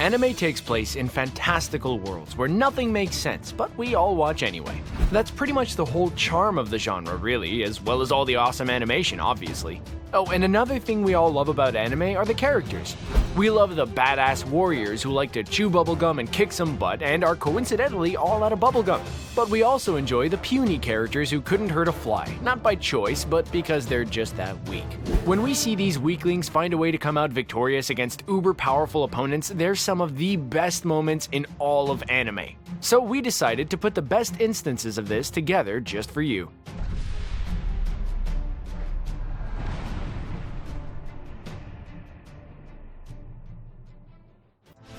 Anime takes place in fantastical worlds where nothing makes sense, but we all watch anyway. That's pretty much the whole charm of the genre, really, as well as all the awesome animation, obviously. Oh, and another thing we all love about anime are the characters. We love the badass warriors who like to chew bubblegum and kick some butt and are coincidentally all out of bubblegum. But we also enjoy the puny characters who couldn't hurt a fly, not by choice, but because they're just that weak. When we see these weaklings find a way to come out victorious against uber-powerful opponents, they're some of the best moments in all of anime. So we decided to put the best instances of this together just for you.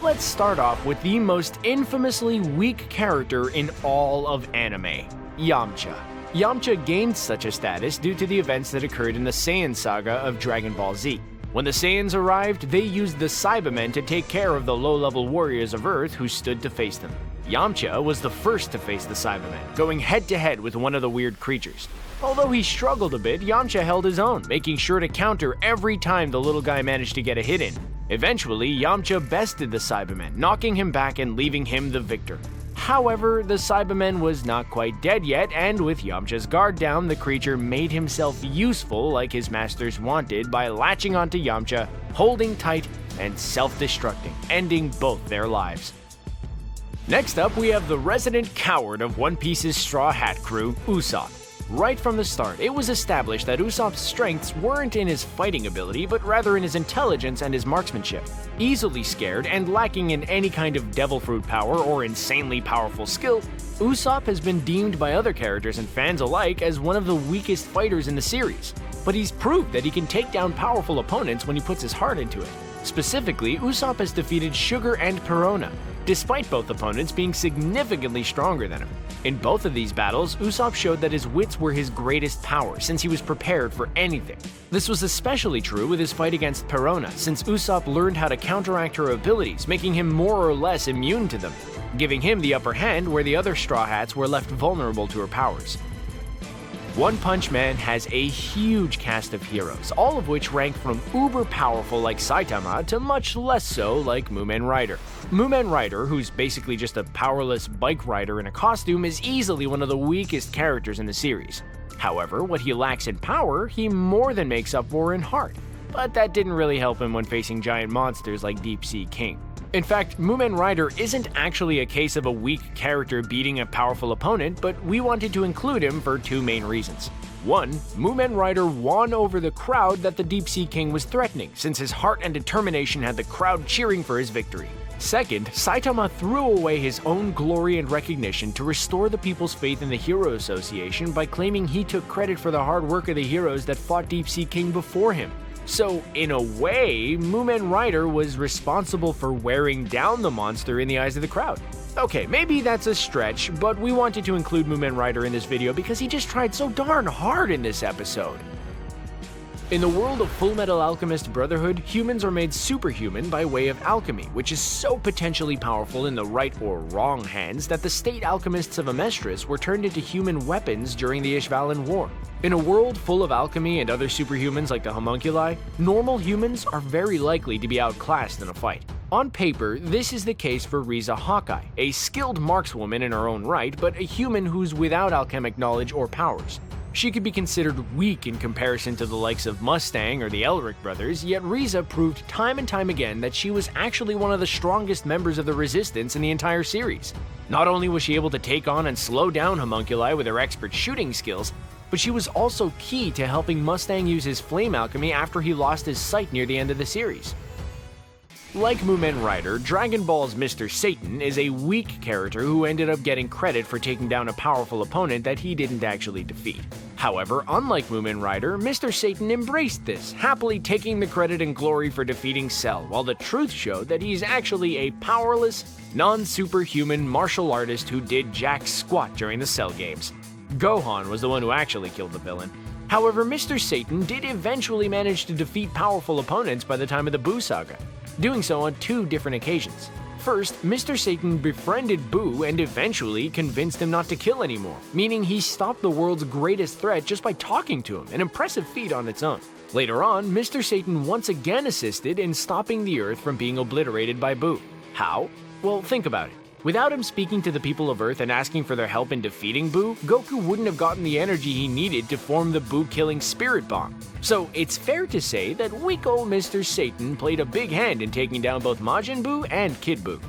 Let's start off with the most infamously weak character in all of anime, Yamcha. Yamcha gained such a status due to the events that occurred in the Saiyan saga of Dragon Ball Z. When the Saiyans arrived, they used the Cybermen to take care of the low-level warriors of Earth who stood to face them. Yamcha was the first to face the Cybermen, going head-to-head with one of the weird creatures. Although he struggled a bit, Yamcha held his own, making sure to counter every time the little guy managed to get a hit in. Eventually, Yamcha bested the Cybermen, knocking him back and leaving him the victor. However, the Cyberman was not quite dead yet, and with Yamcha's guard down, the creature made himself useful like his masters wanted by latching onto Yamcha, holding tight, and self-destructing, ending both their lives. Next up, we have the resident coward of One Piece's Straw Hat crew, Usopp. Right from the start, it was established that Usopp's strengths weren't in his fighting ability, but rather in his intelligence and his marksmanship. Easily scared and lacking in any kind of devil fruit power or insanely powerful skill, Usopp has been deemed by other characters and fans alike as one of the weakest fighters in the series. But he's proved that he can take down powerful opponents when he puts his heart into it. Specifically, Usopp has defeated Sugar and Perona, despite both opponents being significantly stronger than him. In both of these battles, Usopp showed that his wits were his greatest power since he was prepared for anything. This was especially true with his fight against Perona, since Usopp learned how to counteract her abilities, making him more or less immune to them, giving him the upper hand where the other Straw Hats were left vulnerable to her powers. One Punch Man has a huge cast of heroes, all of which rank from uber powerful like Saitama to much less so like Moomin Rider. Moomin Rider, who's basically just a powerless bike rider in a costume, is easily one of the weakest characters in the series. However, what he lacks in power, he more than makes up for in heart. But that didn't really help him when facing giant monsters like Deep Sea King. In fact, Moomin Rider isn't actually a case of a weak character beating a powerful opponent, but we wanted to include him for two main reasons. One, Moomin Rider won over the crowd that the Deep Sea King was threatening, since his heart and determination had the crowd cheering for his victory. Second, Saitama threw away his own glory and recognition to restore the people's faith in the Hero Association by claiming he took credit for the hard work of the heroes that fought Deep Sea King before him. So, in a way, Moomin Rider was responsible for wearing down the monster in the eyes of the crowd. Okay, maybe that's a stretch, but we wanted to include Moomin Rider in this video because he just tried so darn hard in this episode. In the world of Fullmetal Alchemist Brotherhood, humans are made superhuman by way of alchemy, which is so potentially powerful in the right or wrong hands that the state alchemists of Amestris were turned into human weapons during the Ishvalan War. In a world full of alchemy and other superhumans like the homunculi, normal humans are very likely to be outclassed in a fight. On paper, this is the case for Riza Hawkeye, a skilled markswoman in her own right, but a human who's without alchemic knowledge or powers. She could be considered weak in comparison to the likes of Mustang or the Elric brothers, yet Riza proved time and time again that she was actually one of the strongest members of the Resistance in the entire series. Not only was she able to take on and slow down homunculi with her expert shooting skills, but she was also key to helping Mustang use his flame alchemy after he lost his sight near the end of the series. Like Moomin Rider, Dragon Ball's Mr. Satan is a weak character who ended up getting credit for taking down a powerful opponent that he didn't actually defeat. However, unlike Moomin Rider, Mr. Satan embraced this, happily taking the credit and glory for defeating Cell, while the truth showed that he's actually a powerless, non-superhuman martial artist who did jack squat during the Cell games. Gohan was the one who actually killed the villain. However, Mr. Satan did eventually manage to defeat powerful opponents by the time of the Buu saga, doing so on two different occasions. First, Mr. Satan befriended Buu and eventually convinced him not to kill anymore, meaning he stopped the world's greatest threat just by talking to him, an impressive feat on its own. Later on, Mr. Satan once again assisted in stopping the Earth from being obliterated by Buu. How? Well, think about it. Without him speaking to the people of Earth and asking for their help in defeating Boo, Goku wouldn't have gotten the energy he needed to form the Boo-killing Spirit Bomb. So it's fair to say that weak ol' Mr. Satan played a big hand in taking down both Majin Buu and Kid Buu.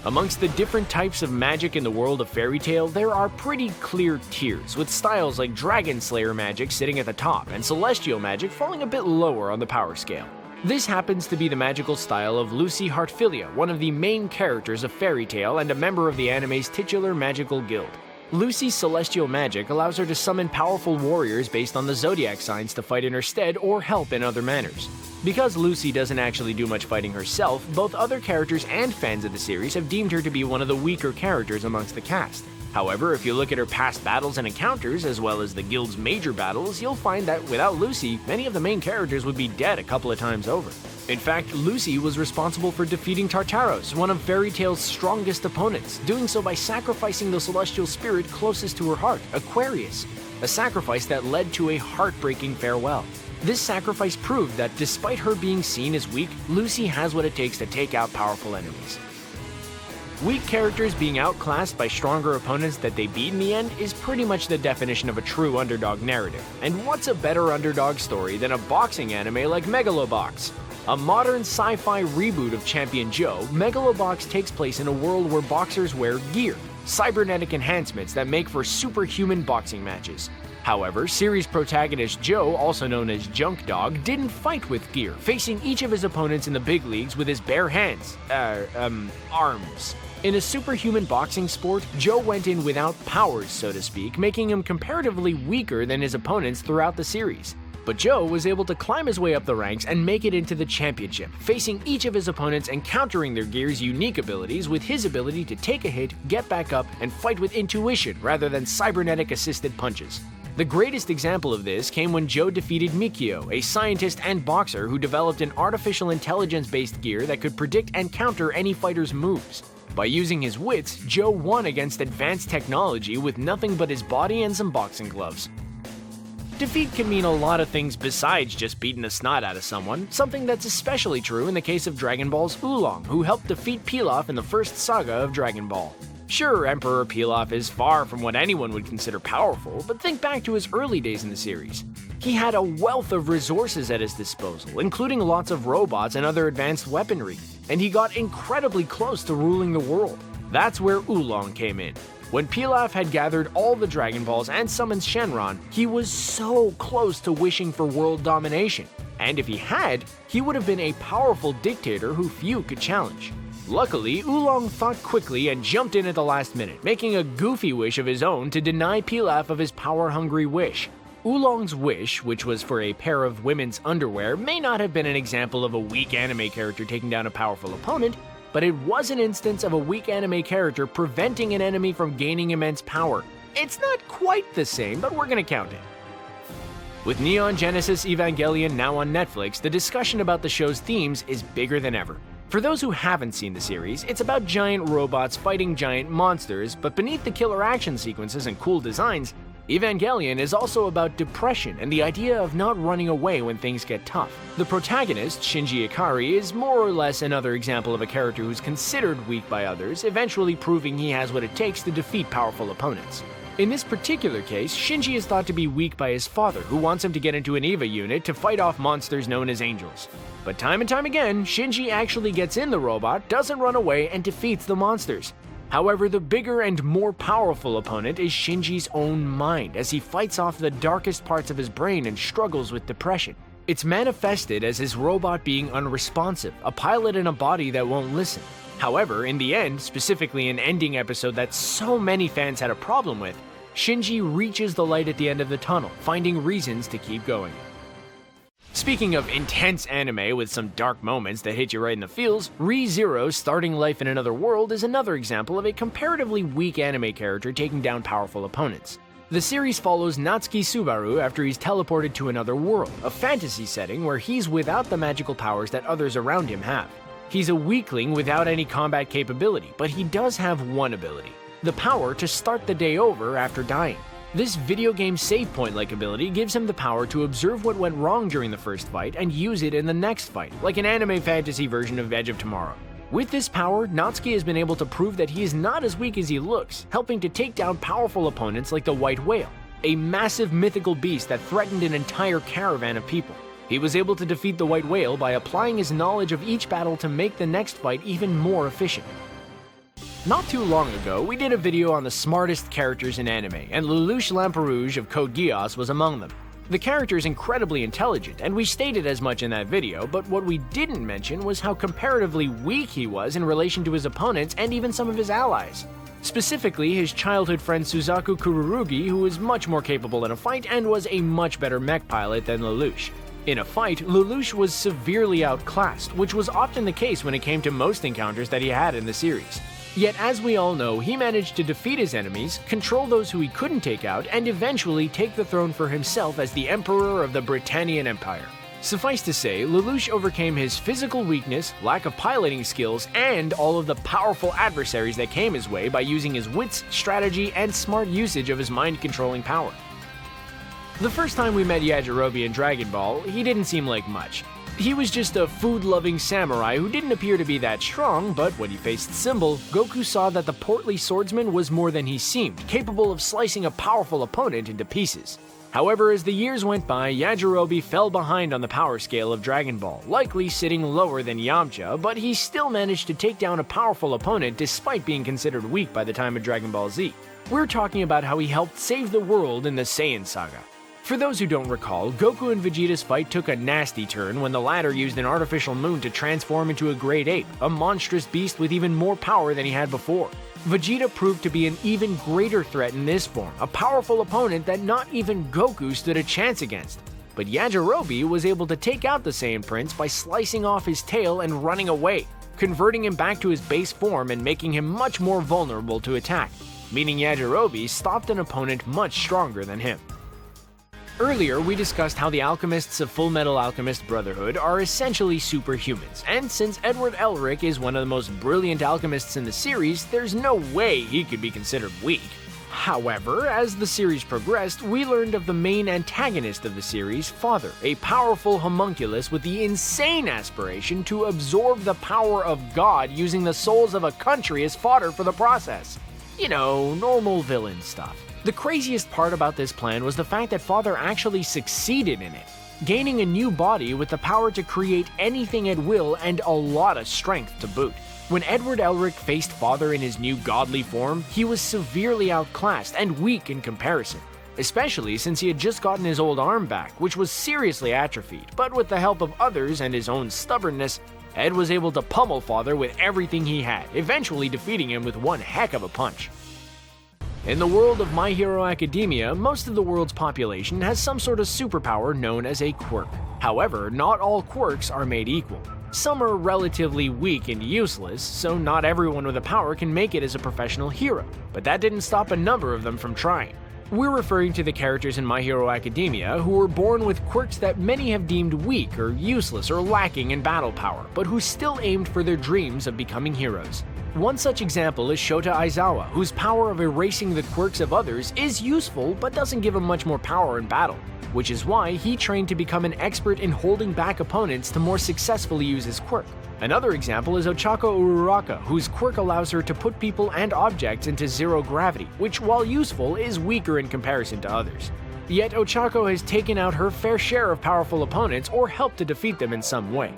Amongst the different types of magic in the world of Fairy Tail, there are pretty clear tiers, with styles like Dragon Slayer magic sitting at the top and Celestial magic falling a bit lower on the power scale. This happens to be the magical style of Lucy Heartfilia, one of the main characters of Fairy Tail and a member of the anime's titular magical guild. Lucy's celestial magic allows her to summon powerful warriors based on the zodiac signs to fight in her stead or help in other manners. Because Lucy doesn't actually do much fighting herself, both other characters and fans of the series have deemed her to be one of the weaker characters amongst the cast. However, if you look at her past battles and encounters, as well as the guild's major battles, you'll find that without Lucy, many of the main characters would be dead a couple of times over. In fact, Lucy was responsible for defeating Tartaros, one of Fairy Tail's strongest opponents, doing so by sacrificing the celestial spirit closest to her heart, Aquarius, a sacrifice that led to a heartbreaking farewell. This sacrifice proved that despite her being seen as weak, Lucy has what it takes to take out powerful enemies. Weak characters being outclassed by stronger opponents that they beat in the end is pretty much the definition of a true underdog narrative. And what's a better underdog story than a boxing anime like Megalobox? A modern sci-fi reboot of Champion Joe, Megalobox takes place in a world where boxers wear gear, cybernetic enhancements that make for superhuman boxing matches. However, series protagonist Joe, also known as Junk Dog, didn't fight with gear, facing each of his opponents in the big leagues with his bare hands, arms. In a superhuman boxing sport, Joe went in without powers, so to speak, making him comparatively weaker than his opponents throughout the series. But Joe was able to climb his way up the ranks and make it into the championship, facing each of his opponents and countering their gear's unique abilities with his ability to take a hit, get back up, and fight with intuition rather than cybernetic-assisted punches. The greatest example of this came when Joe defeated Mikio, a scientist and boxer who developed an artificial intelligence-based gear that could predict and counter any fighter's moves. By using his wits, Joe won against advanced technology with nothing but his body and some boxing gloves. Defeat can mean a lot of things besides just beating the snot out of someone, something that's especially true in the case of Dragon Ball's Oolong, who helped defeat Pilaf in the first saga of Dragon Ball. Sure, Emperor Pilaf is far from what anyone would consider powerful, but think back to his early days in the series. He had a wealth of resources at his disposal, including lots of robots and other advanced weaponry, and he got incredibly close to ruling the world. That's where Oolong came in. When Pilaf had gathered all the Dragon Balls and summoned Shenron, he was so close to wishing for world domination. And if he had, he would have been a powerful dictator who few could challenge. Luckily, Oolong thought quickly and jumped in at the last minute, making a goofy wish of his own to deny Pilaf of his power-hungry wish. Oolong's wish, which was for a pair of women's underwear, may not have been an example of a weak anime character taking down a powerful opponent, but it was an instance of a weak anime character preventing an enemy from gaining immense power. It's not quite the same, but we're gonna count it. With Neon Genesis Evangelion now on Netflix, the discussion about the show's themes is bigger than ever. For those who haven't seen the series, it's about giant robots fighting giant monsters, but beneath the killer action sequences and cool designs, Evangelion is also about depression and the idea of not running away when things get tough. The protagonist, Shinji Ikari, is more or less another example of a character who's considered weak by others, eventually proving he has what it takes to defeat powerful opponents. In this particular case, Shinji is thought to be weak by his father, who wants him to get into an EVA unit to fight off monsters known as angels. But time and time again, Shinji actually gets in the robot, doesn't run away, and defeats the monsters. However, the bigger and more powerful opponent is Shinji's own mind, as he fights off the darkest parts of his brain and struggles with depression. It's manifested as his robot being unresponsive, a pilot in a body that won't listen. However, in the end, specifically an ending episode that so many fans had a problem with, Shinji reaches the light at the end of the tunnel, finding reasons to keep going. Speaking of intense anime with some dark moments that hit you right in the feels, Re:Zero's Starting Life in Another World is another example of a comparatively weak anime character taking down powerful opponents. The series follows Natsuki Subaru after he's teleported to another world, a fantasy setting where he's without the magical powers that others around him have. He's a weakling without any combat capability, but he does have one ability: the power to start the day over after dying. This video game save point-like ability gives him the power to observe what went wrong during the first fight and use it in the next fight, like an anime fantasy version of Edge of Tomorrow. With this power, Natsuki has been able to prove that he is not as weak as he looks, helping to take down powerful opponents like the White Whale, a massive mythical beast that threatened an entire caravan of people. He was able to defeat the White Whale by applying his knowledge of each battle to make the next fight even more efficient. Not too long ago, we did a video on the smartest characters in anime, and Lelouch Lamperouge of Code Geass was among them. The character is incredibly intelligent, and we stated as much in that video, but what we didn't mention was how comparatively weak he was in relation to his opponents and even some of his allies. Specifically, his childhood friend Suzaku Kururugi, who was much more capable in a fight and was a much better mech pilot than Lelouch. In a fight, Lelouch was severely outclassed, which was often the case when it came to most encounters that he had in the series. Yet, as we all know, he managed to defeat his enemies, control those who he couldn't take out, and eventually take the throne for himself as the Emperor of the Britannian Empire. Suffice to say, Lelouch overcame his physical weakness, lack of piloting skills, and all of the powerful adversaries that came his way by using his wits, strategy, and smart usage of his mind-controlling power. The first time we met Yajirobe in Dragon Ball, he didn't seem like much. He was just a food-loving samurai who didn't appear to be that strong, but when he faced Symbol, Goku saw that the portly swordsman was more than he seemed, capable of slicing a powerful opponent into pieces. However, as the years went by, Yajirobe fell behind on the power scale of Dragon Ball, likely sitting lower than Yamcha, but he still managed to take down a powerful opponent despite being considered weak by the time of Dragon Ball Z. We're talking about how he helped save the world in the Saiyan saga. For those who don't recall, Goku and Vegeta's fight took a nasty turn when the latter used an artificial moon to transform into a great ape, a monstrous beast with even more power than he had before. Vegeta proved to be an even greater threat in this form, a powerful opponent that not even Goku stood a chance against. But Yajirobe was able to take out the Saiyan Prince by slicing off his tail and running away, converting him back to his base form and making him much more vulnerable to attack, meaning Yajirobe stopped an opponent much stronger than him. Earlier, we discussed how the alchemists of Fullmetal Alchemist Brotherhood are essentially superhumans, and since Edward Elric is one of the most brilliant alchemists in the series, there's no way he could be considered weak. However, as the series progressed, we learned of the main antagonist of the series, Father, a powerful homunculus with the insane aspiration to absorb the power of God using the souls of a country as fodder for the process. You know, normal villain stuff. The craziest part about this plan was the fact that Father actually succeeded in it, gaining a new body with the power to create anything at will and a lot of strength to boot. When Edward Elric faced Father in his new godly form, he was severely outclassed and weak in comparison, especially since he had just gotten his old arm back, which was seriously atrophied, but with the help of others and his own stubbornness, Ed was able to pummel Father with everything he had, eventually defeating him with one heck of a punch. In the world of My Hero Academia, most of the world's population has some sort of superpower known as a quirk. However, not all quirks are made equal. Some are relatively weak and useless, so not everyone with a power can make it as a professional hero, but that didn't stop a number of them from trying. We're referring to the characters in My Hero Academia who were born with quirks that many have deemed weak or useless or lacking in battle power, but who still aimed for their dreams of becoming heroes. One such example is Shota Aizawa, whose power of erasing the quirks of others is useful but doesn't give him much more power in battle, which is why he trained to become an expert in holding back opponents to more successfully use his quirk. Another example is Ochako Uraraka, whose quirk allows her to put people and objects into zero gravity, which, while useful, is weaker in comparison to others. Yet Ochako has taken out her fair share of powerful opponents or helped to defeat them in some way.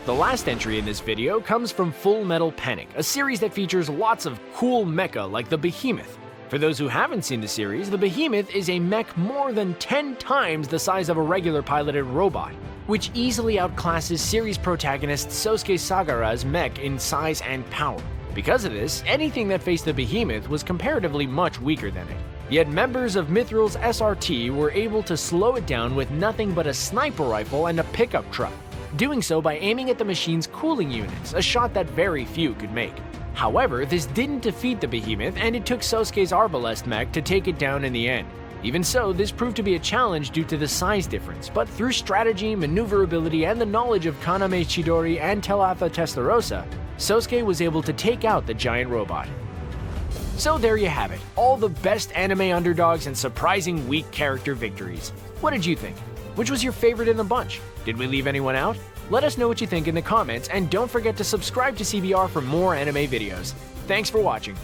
The last entry in this video comes from Full Metal Panic, a series that features lots of cool mecha like the Behemoth. For those who haven't seen the series, the Behemoth is a mech more than 10 times the size of a regular piloted robot, which easily outclasses series protagonist Sosuke Sagara's mech in size and power. Because of this, anything that faced the Behemoth was comparatively much weaker than it. Yet members of Mithril's SRT were able to slow it down with nothing but a sniper rifle and a pickup truck, doing so by aiming at the machine's cooling units, a shot that very few could make. However, this didn't defeat the Behemoth, and it took Sosuke's Arbalest mech to take it down in the end. Even so, this proved to be a challenge due to the size difference, but through strategy, maneuverability, and the knowledge of Kaname Chidori and Telatha Testarossa, Sosuke was able to take out the giant robot. So there you have it, all the best anime underdogs and surprising weak character victories. What did you think? Which was your favorite in the bunch? Did we leave anyone out? Let us know what you think in the comments, and don't forget to subscribe to CBR for more anime videos. Thanks for watching.